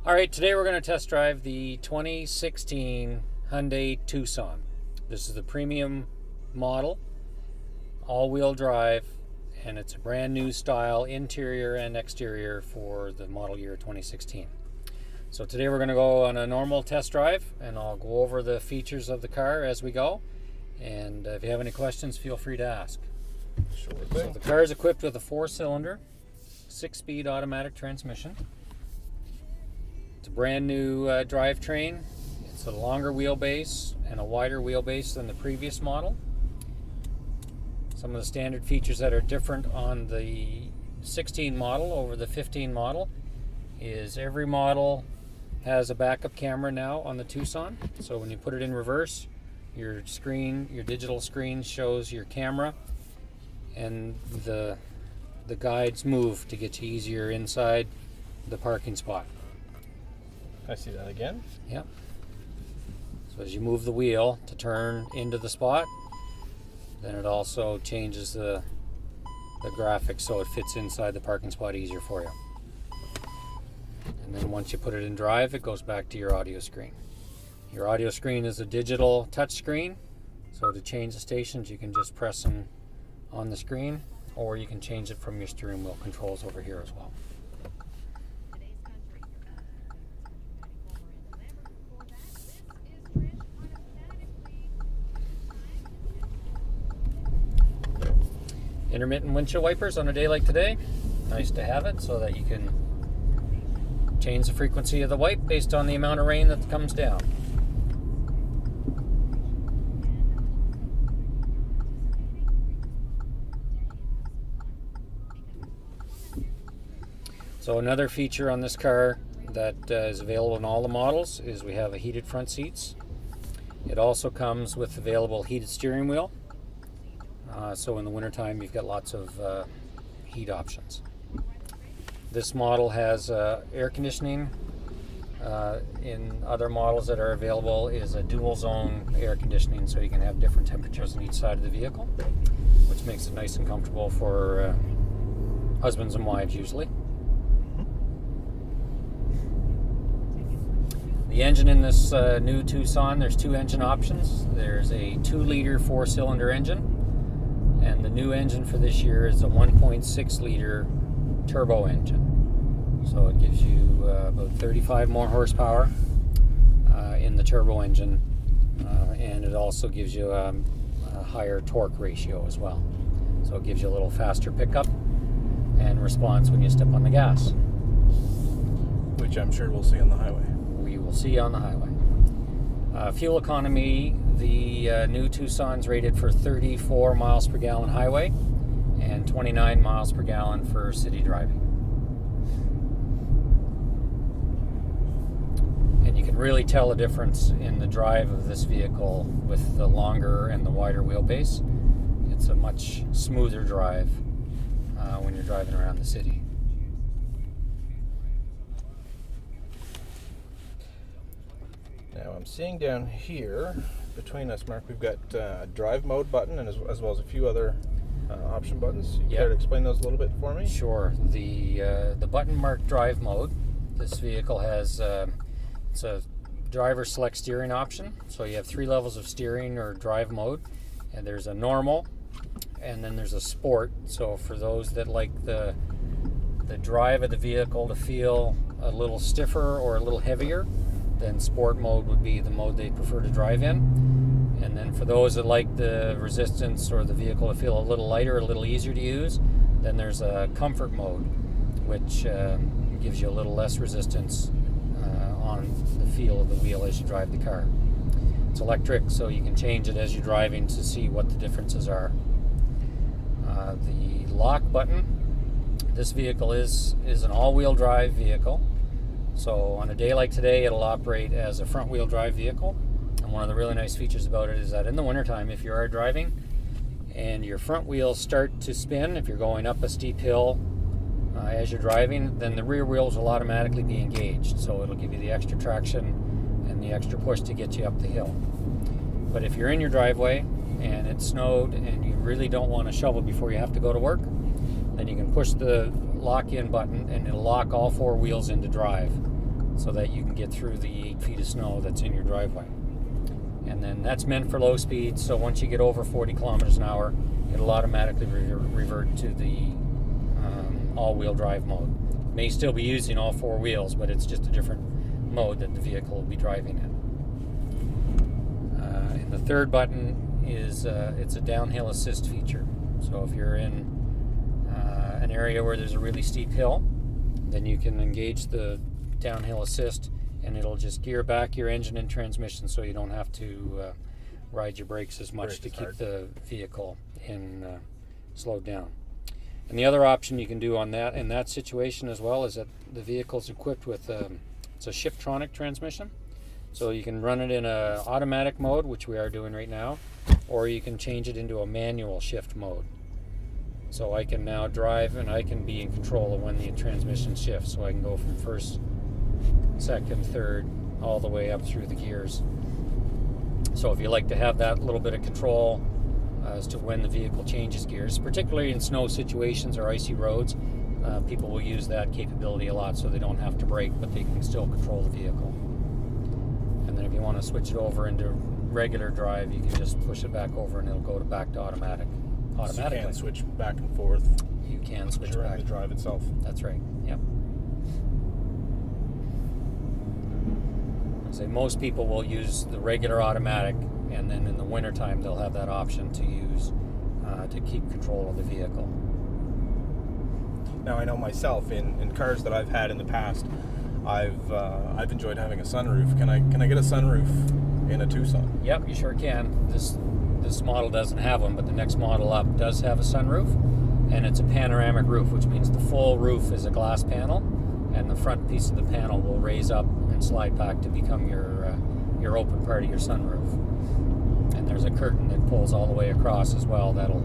All right, today we're going to test drive the 2016 Hyundai Tucson. This is the premium model, all-wheel drive, and it's a brand new style interior and exterior for the model year 2016. So today we're going to go on a normal test drive, and I'll go over the features of the car as we go. And if you have any questions, feel free to ask. Sure thing. So the car is equipped with a 4-cylinder, 6-speed automatic transmission. It's a brand new drivetrain. It's a longer wheelbase and a wider wheelbase than the previous model. Some of the standard features that are different on the 16 model over the 15 model is every model has a backup camera now on the Tucson. So when you put it in reverse, your digital screen shows your camera, and the guides move to get you easier inside the parking spot. I see that again. Yep. So as you move the wheel to turn into the spot, then it also changes the graphics so it fits inside the parking spot easier for you. And then once you put it in drive, it goes back to your audio screen. Your audio screen is a digital touch screen, so to change the stations you can just press them on the screen, or you can change it from your steering wheel controls over here as well. Intermittent windshield wipers on a day like today. Nice to have it so that you can change the frequency of the wipe based on the amount of rain that comes down. So another feature on this car that is available in all the models is we have a heated front seats. It also comes with available heated steering wheel. So in the wintertime you've got lots of heat options. This model has air conditioning. In other models that are available is a dual zone air conditioning, so you can have different temperatures on each side of the vehicle, which makes it nice and comfortable for husbands and wives usually. The engine in this new Tucson, there's two engine options. There's a 2-liter 4-cylinder engine, and the new engine for this year is a 1.6-liter turbo engine. So it gives you about 35 more horsepower in the turbo engine, and it also gives you a higher torque ratio as well. So it gives you a little faster pickup and response when you step on the gas, Which I'm sure we'll see on the highway. We will see on the highway. Fuel economy, the new Tucson's rated for 34 miles per gallon highway and 29 miles per gallon for city driving. And you can really tell a difference in the drive of this vehicle with the longer and the wider wheelbase. It's a much smoother drive when you're driving around the city. Now I'm seeing down here between us, Mark, we've got a drive mode button and as well as a few other option buttons. You care to explain those a little bit for me? Sure. The button marked drive mode. This vehicle has it's a driver select steering option. So you have 3 levels of steering or drive mode, and there's a normal, and then there's a sport. So for those that like the drive of the vehicle to feel a little stiffer or a little heavier, then sport mode would be the mode they prefer to drive in. And then for those that like the resistance or the vehicle to feel a little lighter, a little easier to use, then there's a comfort mode, which gives you a little less resistance on the feel of the wheel as you drive the car. It's electric, so you can change it as you're driving to see what the differences are. The lock button, this vehicle is an all-wheel drive vehicle. So on a day like today, it'll operate as a front-wheel drive vehicle. And one of the really nice features about it is that in the wintertime, if you are driving and your front wheels start to spin, if you're going up a steep hill as you're driving, then the rear wheels will automatically be engaged. So it'll give you the extra traction and the extra push to get you up the hill. But if you're in your driveway and it snowed and you really don't want to shovel before you have to go to work, then you can push the lock-in button and it'll lock all four wheels into drive so that you can get through the 8 feet of snow that's in your driveway. And then that's meant for low speed, so once you get over 40 kilometers an hour, it'll automatically revert to the all-wheel drive mode. May still be using all 4 wheels, but it's just a different mode that the vehicle will be driving in. And the third button is it's a downhill assist feature. So if you're in an area where there's a really steep hill, then you can engage the downhill assist, and it'll just gear back your engine and transmission, so you don't have to ride your brakes as much to keep the vehicle slowed down. And the other option you can do on that in that situation as well is that the vehicle's equipped with it's a Shiftronic transmission, so you can run it in a automatic mode, which we are doing right now, or you can change it into a manual shift mode. So I can now drive and I can be in control of when the transmission shifts, so I can go from first, second, third, all the way up through the gears. So if you like to have that little bit of control as to when the vehicle changes gears, particularly in snow situations or icy roads, people will use that capability a lot, so they don't have to brake, but they can still control the vehicle. And then if you want to switch it over into regular drive, you can just push it back over and it'll go back to automatic. Automatically. So you can switch back and forth. You can switch during back. the drive itself. That's right. Yep. So most people will use the regular automatic, and then in the wintertime they'll have that option to use to keep control of the vehicle. Now I know myself in cars that I've had in the past, I've enjoyed having a sunroof. Can I get a sunroof in a Tucson? Yep, you sure can. This model doesn't have one, but the next model up does have a sunroof, and it's a panoramic roof, which means the full roof is a glass panel, and the front piece of the panel will raise up and slide back to become your open part of your sunroof. And there's a curtain that pulls all the way across as well. That'll,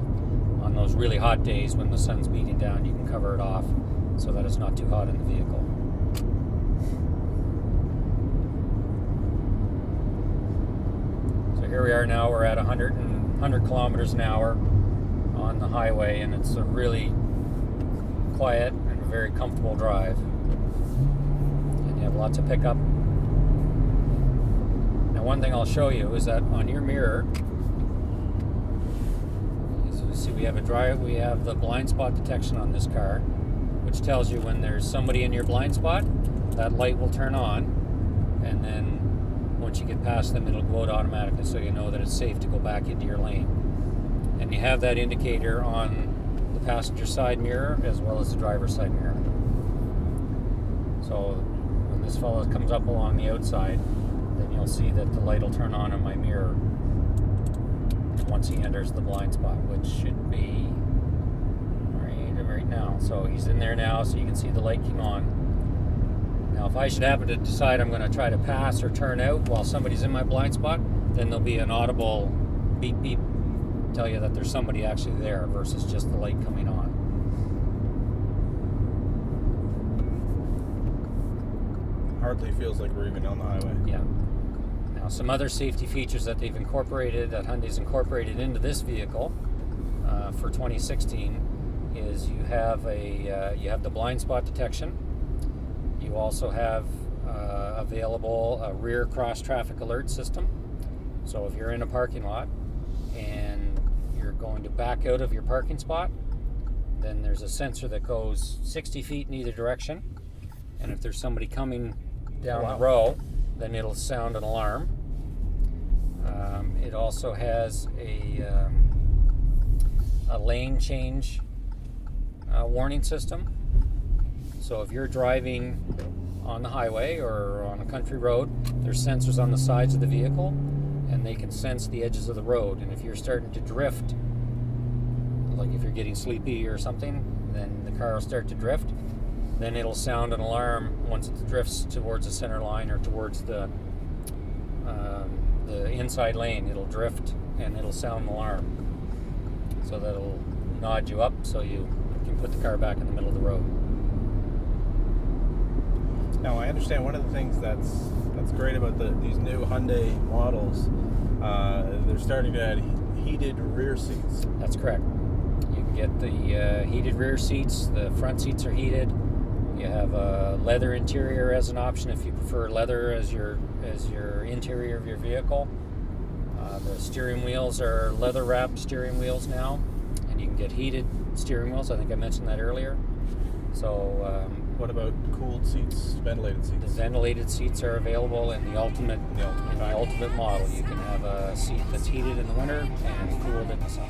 on those really hot days when the sun's beating down, you can cover it off so that it's not too hot in the vehicle. So here we are now. We're at 100 kilometers an hour on the highway, and it's a really quiet and very comfortable drive. And you have lots of pickup. Now, one thing I'll show you is that on your mirror, as you see, we have the blind spot detection on this car, which tells you when there's somebody in your blind spot, that light will turn on, and then once you get past them, it'll go out automatically, so you know that it's safe to go back into your lane. And you have that indicator on the passenger side mirror as well as the driver's side mirror. So when this fellow comes up along the outside, then you'll see that the light will turn on in my mirror once he enters the blind spot, which should be right now. So he's in there now, so you can see the light came on. Now, if I should happen to decide I'm going to try to pass or turn out while somebody's in my blind spot, then there'll be an audible beep beep tell you that there's somebody actually there versus just the light coming on. Hardly feels like we're even on the highway. Yeah. Now, some other safety features that they've incorporated, that Hyundai's incorporated into this vehicle for 2016, is you have the blind spot detection. You also have available a rear cross traffic alert system. So if you're in a parking lot and you're going to back out of your parking spot, then there's a sensor that goes 60 feet in either direction. And if there's somebody coming down the row, then it'll sound an alarm. It also has a lane change warning system. So if you're driving on the highway or on a country road, there's sensors on the sides of the vehicle, and they can sense the edges of the road. And if you're starting to drift, like if you're getting sleepy or something, then the car will start to drift. Then it'll sound an alarm once it drifts towards the center line or towards the inside lane. It'll drift and it'll sound an alarm. So that'll nod you up so you can put the car back in the middle of the road. Now, I understand one of the things that's great about these new Hyundai models, they're starting to add heated rear seats. That's correct. You can get the heated rear seats. The front seats are heated. You have a leather interior as an option if you prefer leather as your interior of your vehicle. The steering wheels are leather wrapped steering wheels now, and you can get heated steering wheels. I think I mentioned that earlier. So what about cooled seats, ventilated seats? the ventilated seats are available in the ultimate model. You can have a seat that's heated in the winter and cooled in the summer.